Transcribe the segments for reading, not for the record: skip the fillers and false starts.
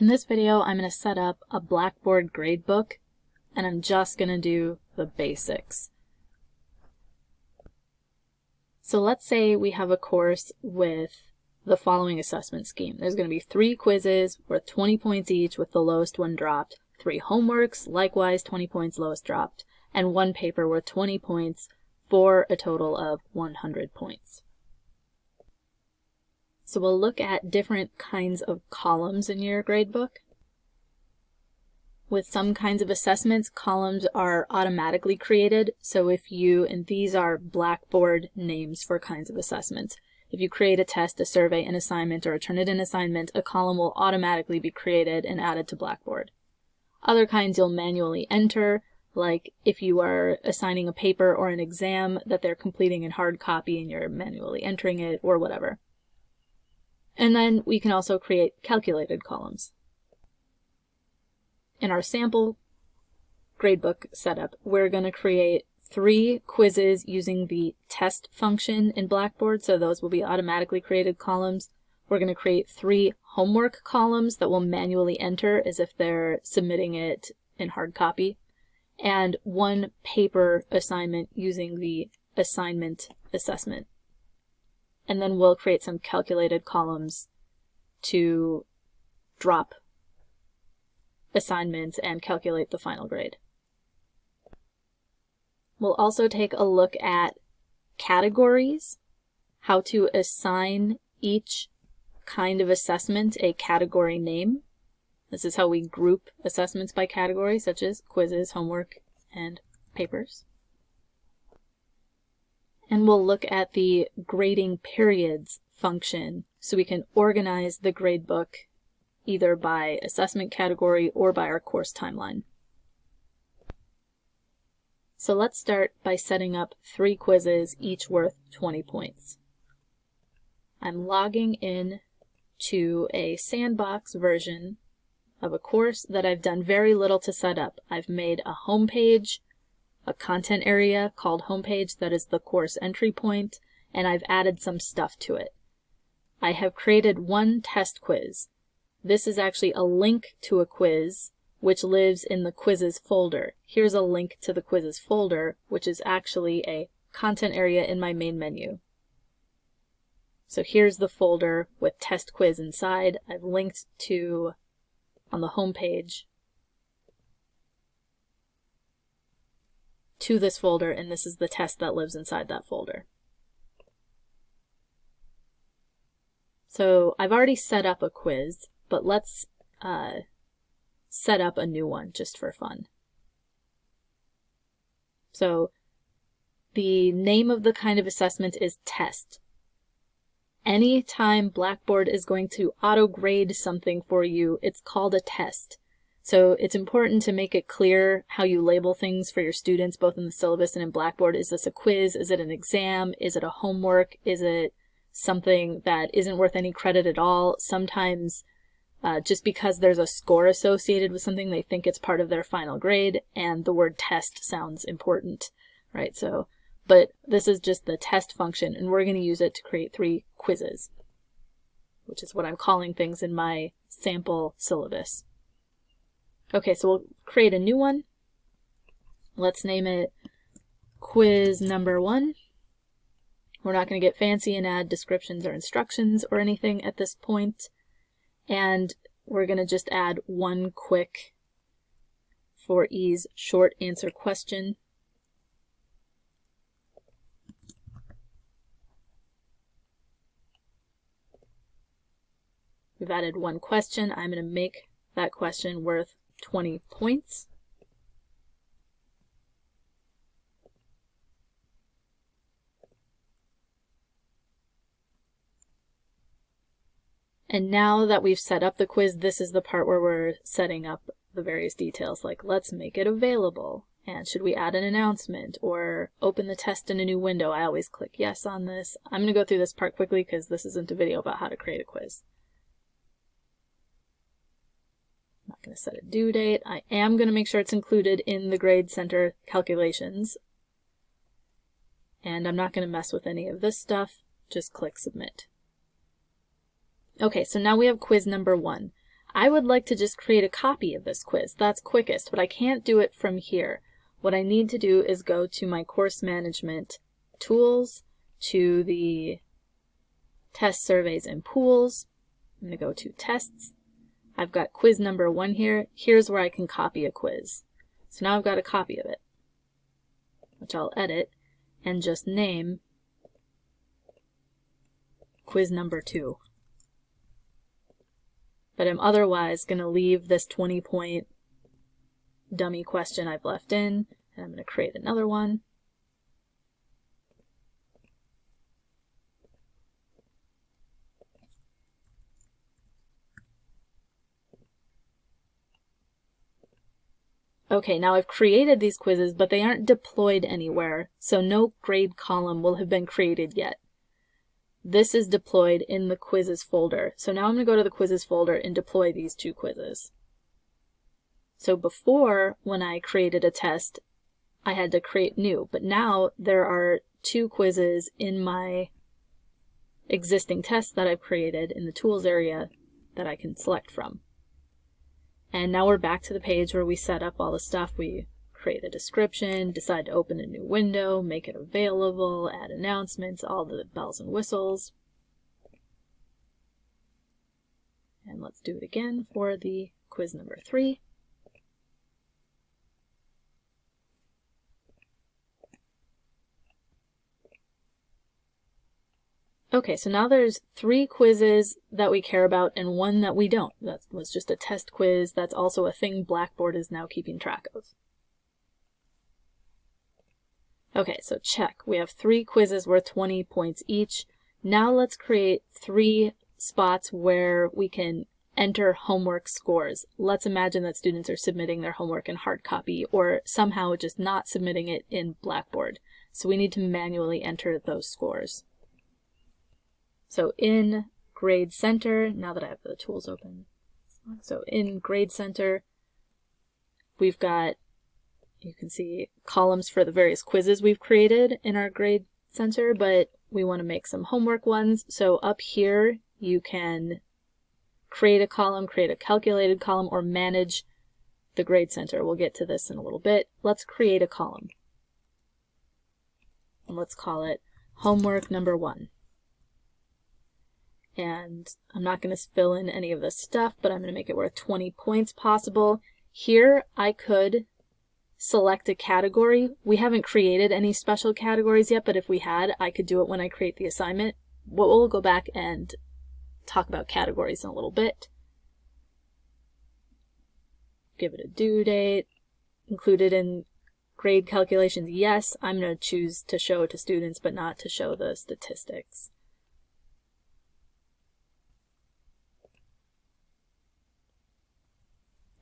In this video, I'm going to set up a Blackboard gradebook, and I'm just going to do the basics. So let's say we have a course with the following assessment scheme. There's going to be 3 quizzes worth 20 points each with the lowest one dropped, 3 homeworks, likewise 20 points lowest dropped, and 1 paper worth 20 points for a total of 100 points. So we'll look at different kinds of columns in your gradebook. With some kinds of assessments, columns are automatically created. So and these are Blackboard names for kinds of assessments. If you create a test, a survey, an assignment, or a Turnitin assignment, a column will automatically be created and added to Blackboard. Other kinds you'll manually enter, like if you are assigning a paper or an exam that they're completing in hard copy and you're manually entering it or whatever. And then we can also create calculated columns. In our sample gradebook setup, we're going to create 3 quizzes using the test function in Blackboard, so those will be automatically created columns. We're going to create 3 homework columns that will manually enter as if they're submitting it in hard copy, and 1 paper assignment using the assignment assessment. And then we'll create some calculated columns to drop assignments and calculate the final grade. We'll also take a look at categories, how to assign each kind of assessment a category name. This is how we group assessments by category, such as quizzes, homework, and papers. And we'll look at the grading periods function so we can organize the gradebook either by assessment category or by our course timeline. So let's start by setting up 3 quizzes, each worth 20 points. I'm logging in to a sandbox version of a course that I've done very little to set up. I've made a home page, a content area called homepage that is the course entry point, and I've added some stuff to it. I have created 1 test quiz. This is actually a link to a quiz which lives in the quizzes folder. Here's a link to the quizzes folder, which is actually a content area in my main menu. So here's the folder with test quiz inside. I've linked to, on the home page, to this folder, and this is the test that lives inside that folder. So I've already set up a quiz, but let's set up a new one just for fun. So the name of the kind of assessment is test. Anytime Blackboard is going to auto-grade something for you, it's called a test. So it's important to make it clear how you label things for your students, both in the syllabus and in Blackboard. Is this a quiz? Is it an exam? Is it a homework? Is it something that isn't worth any credit at all? Sometimes just because there's a score associated with something, they think it's part of their final grade, and the word test sounds important, right? So, but this is just the test function, and we're going to use it to create 3 quizzes, which is what I'm calling things in my sample syllabus. Okay, so we'll create a new one. Let's name it quiz number 1. We're not going to get fancy and add descriptions or instructions or anything at this point. And we're going to just add 1 quick, for ease, short answer question. We've added 1 question. I'm going to make that question worth 20 points. And now that we've set up the quiz, this is the part where we're setting up the various details, like let's make it available, and should we add an announcement, or open the test in a new window. I always click yes on this. I'm going to go through this part quickly because this isn't a video about how to create a quiz. I'm not going to set a due date. I am going to make sure it's included in the Grade Center calculations. And I'm not going to mess with any of this stuff. Just click submit. Okay, so now we have quiz number 1. I would like to just create a copy of this quiz. That's quickest, but I can't do it from here. What I need to do is go to my course management tools, to the test surveys and pools. I'm going to go to tests. I've got quiz number 1 here. Here's where I can copy a quiz. So now I've got a copy of it, which I'll edit and just name quiz number 2. But I'm otherwise going to leave this 20-point dummy question I've left in, and I'm going to create another one. Okay, now I've created these quizzes, but they aren't deployed anywhere, so no grade column will have been created yet. This is deployed in the quizzes folder. So now I'm going to go to the quizzes folder and deploy these 2 quizzes. So before, when I created a test, I had to create new, but now there are 2 quizzes in my existing tests that I've created in the tools area that I can select from. And now we're back to the page where we set up all the stuff. We create a description, decide to open a new window, make it available, add announcements, all the bells and whistles. And let's do it again for the quiz number 3. Okay, so now there's 3 quizzes that we care about and 1 that we don't. That was just a test quiz. That's also a thing Blackboard is now keeping track of. Okay, so check. We have 3 quizzes worth 20 points each. Now let's create 3 spots where we can enter homework scores. Let's imagine that students are submitting their homework in hard copy or somehow just not submitting it in Blackboard. So we need to manually enter those scores. So in Grade Center, now that I have the tools open, so in Grade Center, we've got, you can see columns for the various quizzes we've created in our Grade Center, but we want to make some homework ones. So up here, you can create a column, create a calculated column, or manage the Grade Center. We'll get to this in a little bit. Let's create a column. And let's call it homework number 1. And I'm not going to fill in any of this stuff, but I'm going to make it worth 20 points possible. Here, I could select a category. We haven't created any special categories yet, but if we had, I could do it when I create the assignment. We'll go back and talk about categories in a little bit. Give it a due date. Included in grade calculations, yes. I'm going to choose to show it to students, but not to show the statistics.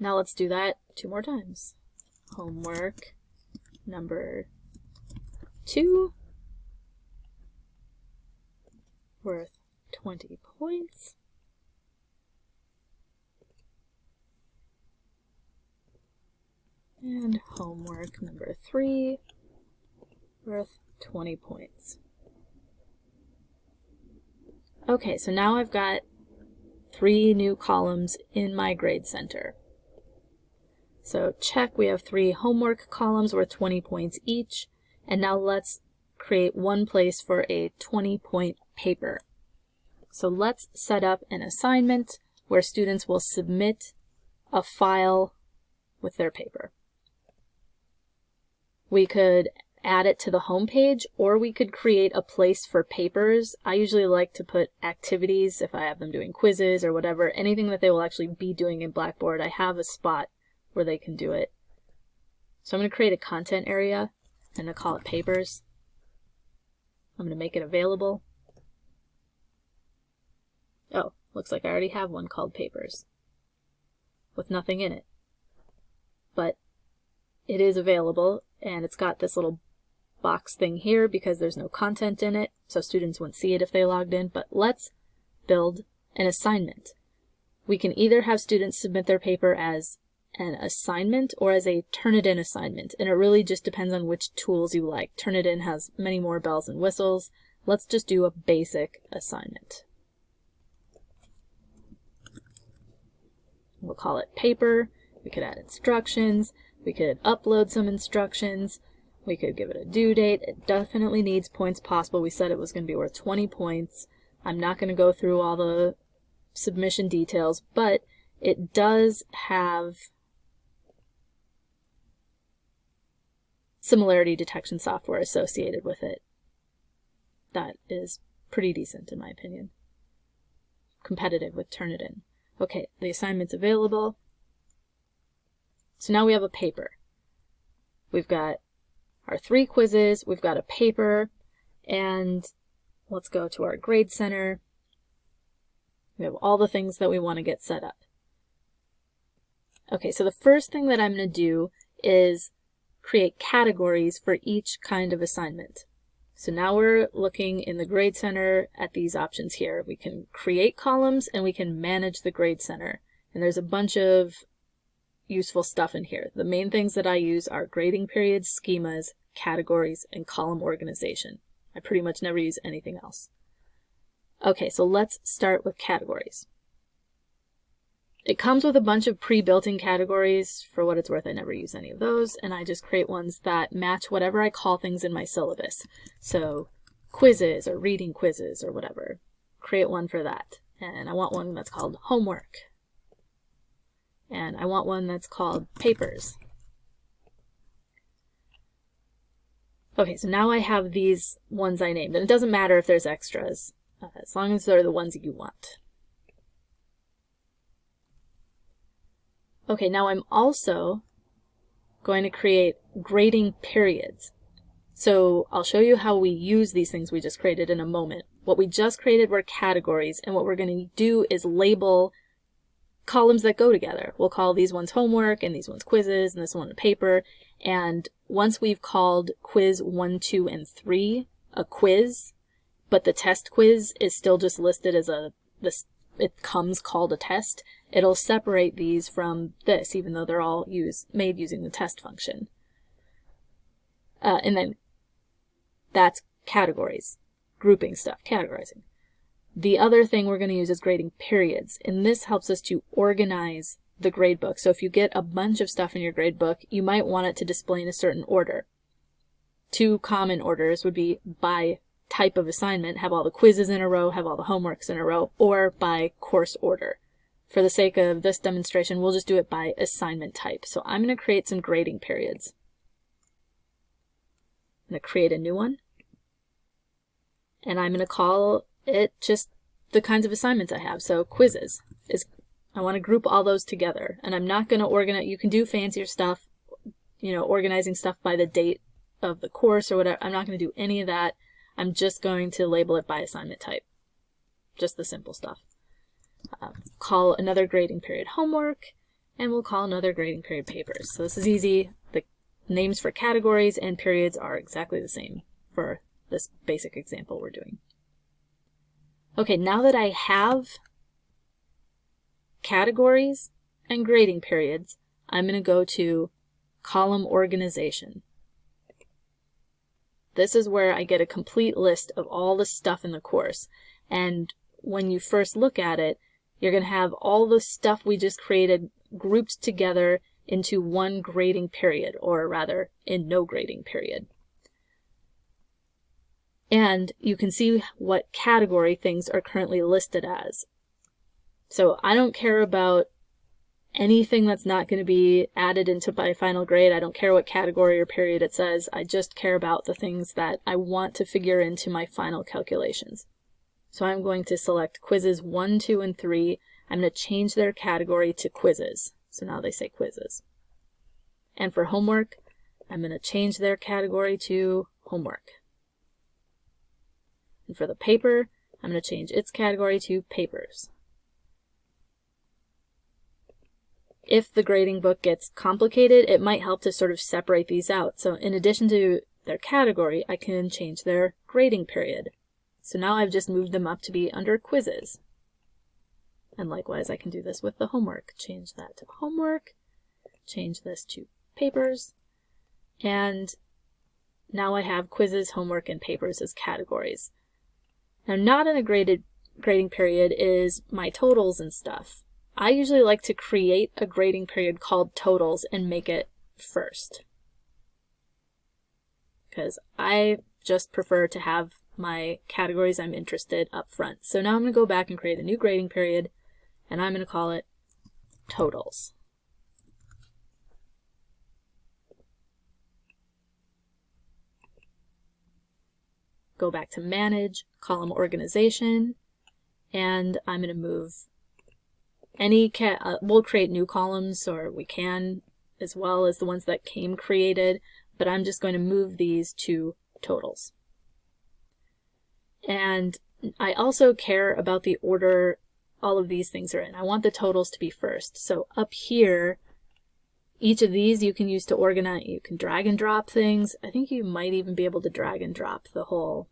Now let's do that 2 more times. Homework number 2, worth 20 points. And homework number 3, worth 20 points. Okay, so now I've got 3 new columns in my Grade Center. So check, we have 3 homework columns worth 20 points each. And now let's create one place for a 20-point paper. So let's set up an assignment where students will submit a file with their paper. We could add it to the home page, or we could create a place for papers. I usually like to put activities if I have them doing quizzes or whatever, anything that they will actually be doing in Blackboard. I have a spot where they can do it. So I'm going to create a content area and I'll call it papers. I'm going to make it available. Oh, looks like I already have one called papers with nothing in it. But it is available, and it's got this little box thing here because there's no content in it, so students wouldn't see it if they logged in. But let's build an assignment. We can either have students submit their paper as an assignment or as a Turnitin assignment, and it really just depends on which tools you like. Turnitin has many more bells and whistles. Let's just do a basic assignment. call it paper. We could add instructions. We could upload some instructions. We could give it a due date. It definitely needs points possible. We said it was going to be worth 20 points. I'm not going to go through all the submission details, but it does have similarity detection software associated with it. That is pretty decent in my opinion. Competitive with Turnitin. Okay, the assignment's available. So now we have a paper. We've got our 3 quizzes, we've got a paper, and let's go to our grade center. We have all the things that we want to get set up. Okay, so the first thing that I'm going to do is create categories for each kind of assignment. So now we're looking in the grade center at these options here. We can create columns and we can manage the grade center. And there's a bunch of useful stuff in here. The main things that I use are grading periods, schemas, categories, and column organization. I pretty much never use anything else. Okay, so let's start with categories. It comes with a bunch of pre-built-in categories. For what it's worth, I never use any of those, and I just create ones that match whatever I call things in my syllabus. So quizzes or reading quizzes or whatever. Create one for that. And I want one that's called homework. And I want one that's called papers. Okay, so now I have these ones I named, and it doesn't matter if there's extras, as long as they're the ones that you want. Okay, now I'm also going to create grading periods. So I'll show you how we use these things we just created in a moment. What we just created were categories, and what we're going to do is label columns that go together. We'll call these ones homework, and these ones quizzes, and this one a paper. And once we've called quiz 1, 2, and 3 a quiz, but the test quiz is still just listed as it comes called a test, it'll separate these from this, even though they're all made using the test function. And then that's categories, grouping stuff, categorizing. The other thing we're going to use is grading periods, and this helps us to organize the gradebook. So if you get a bunch of stuff in your gradebook, you might want it to display in a certain order. 2 common orders would be by type of assignment, have all the quizzes in a row, have all the homeworks in a row, or by course order. For the sake of this demonstration, we'll just do it by assignment type. So I'm going to create some grading periods. I'm going to create a new one, and I'm going to call it just the kinds of assignments I have. So quizzes I want to group all those together, and I'm not going to organize. You can do fancier stuff, organizing stuff by the date of the course or whatever. I'm not going to do any of that. I'm just going to label it by assignment type. Just the simple stuff. Call another grading period homework, and we'll call another grading period papers. So this is easy. The names for categories and periods are exactly the same for this basic example we're doing. Okay, now that I have categories and grading periods, I'm going to go to column organization. This is where I get a complete list of all the stuff in the course. And when you first look at it, you're going to have all the stuff we just created grouped together into one grading period, or rather, in no grading period. And you can see what category things are currently listed as. So I don't care about anything that's not going to be added into my final grade. I don't care what category or period it says. I just care about the things that I want to figure into my final calculations. So I'm going to select quizzes 1, 2, and 3. I'm going to change their category to quizzes. So now they say quizzes. And for homework, I'm going to change their category to homework. And for the paper, I'm going to change its category to papers. If the grading book gets complicated, it might help to sort of separate these out. So in addition to their category, I can change their grading period. So now I've just moved them up to be under quizzes. And likewise, I can do this with the homework. Change that to homework, change this to papers, and now I have quizzes, homework, and papers as categories. Now, not in a grading period is my totals and stuff. I usually like to create a grading period called totals and make it first, because I just prefer to have my categories I'm interested up front. So now I'm going to go back and create a new grading period, and I'm going to call it totals. Go back to manage, column organization, and I'm going to move any we'll create new columns, or we can, as well as the ones that came created, but I'm just going to move these to totals. And I also care about the order all of these things are in. I want the totals to be first. So up here, each of these you can use to organize. You can drag and drop things. I think you might even be able to drag and drop the whole.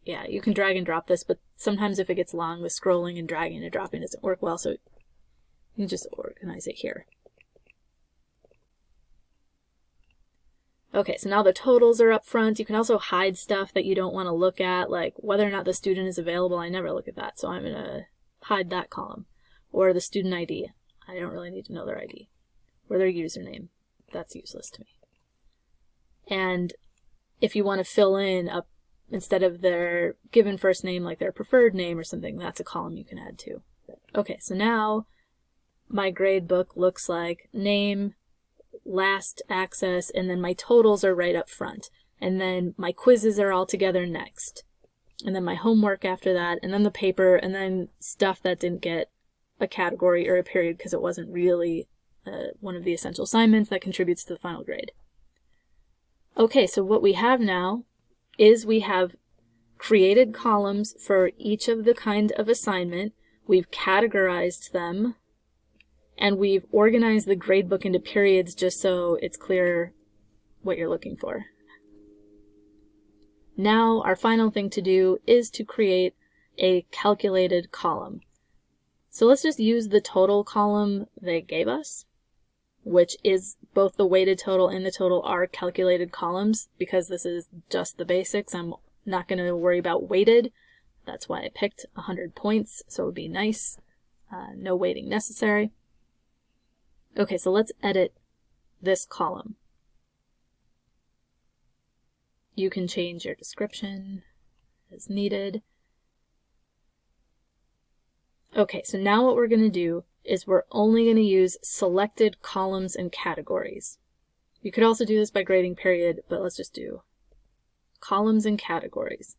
Yeah, you can drag and drop this, but sometimes if it gets long, the scrolling and dragging and dropping doesn't work well, so you can just organize it here. Okay, so now the totals are up front. You can also hide stuff that you don't want to look at, like whether or not the student is available. I never look at that, so I'm going to hide that column. Or the student ID. I don't really need to know their ID. Or their username. That's useless to me. And if you want to fill in up instead of their given first name, like their preferred name or something, that's a column you can add too. Okay, so now my grade book looks like name, last access, and then my totals are right up front. And then my quizzes are all together next. And then my homework after that, and then the paper, and then stuff that didn't get a category or a period because it wasn't really one of the essential assignments that contributes to the final grade. Okay, so what we have now is we have created columns for each of the kind of assignment, we've categorized them, and we've organized the gradebook into periods just so it's clear what you're looking for. Now our final thing to do is to create a calculated column. So let's just use the total column they gave us, which is both the weighted total and the total are calculated columns. Because this is just the basics, I'm not going to worry about weighted. That's why I picked 100 points, so it would be nice. No weighting necessary. Okay, so let's edit this column. You can change your description as needed. Okay, so now what we're going to do is we're only going to use selected columns and categories. You could also do this by grading period, but let's just do columns and categories.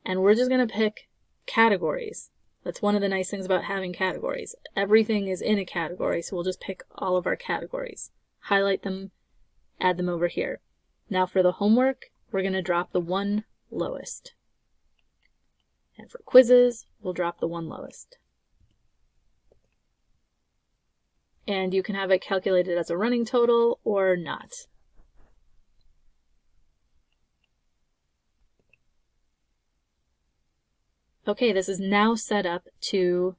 And we're just going to pick categories. That's one of the nice things about having categories. Everything is in a category, so we'll just pick all of our categories. Highlight them, add them over here. Now for the homework, we're going to drop the one lowest. And for quizzes, we'll drop the one lowest. And you can have it calculated as a running total or not. Okay, this is now set up to,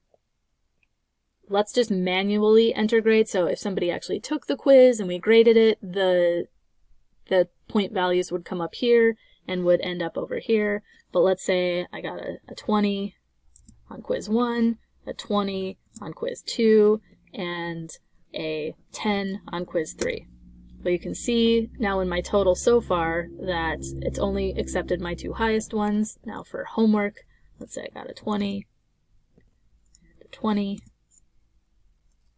let's just manually enter grade. So if somebody actually took the quiz and we graded it, the point values would come up here and would end up over here. But let's say I got a 20 on quiz 1, a 20 on quiz 2, and a 10 on quiz 3. But you can see now in my total so far that it's only accepted my two highest ones. Now for homework, let's say I got a 20, and a 20,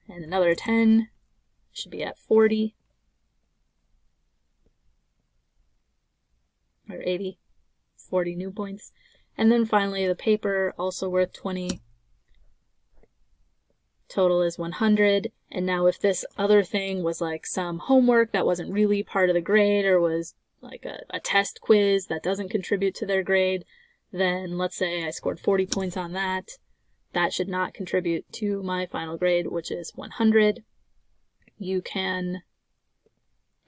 and another 10, should be at 40, or 80, 40 new points. And then finally the paper, also worth 20, total is 100. And now if this other thing was like some homework that wasn't really part of the grade, or was like a test quiz that doesn't contribute to their grade, then let's say I scored 40 points on that. That should not contribute to my final grade, which is 100. You can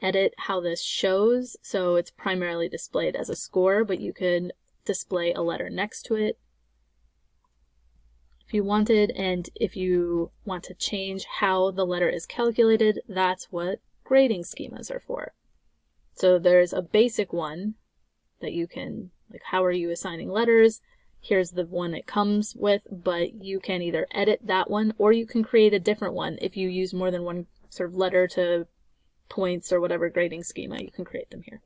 edit how this shows, so it's primarily displayed as a score, but you could display a letter next to it if you wanted, and if you want to change how the letter is calculated, that's what grading schemas are for. So there's a basic one that you can, like how are you assigning letters, here's the one it comes with, but you can either edit that one or you can create a different one. If you use more than one sort of letter to points or whatever grading schema, you can create them here.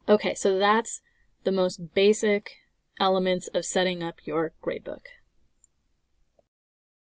Okay, so that's the most basic elements of setting up your gradebook.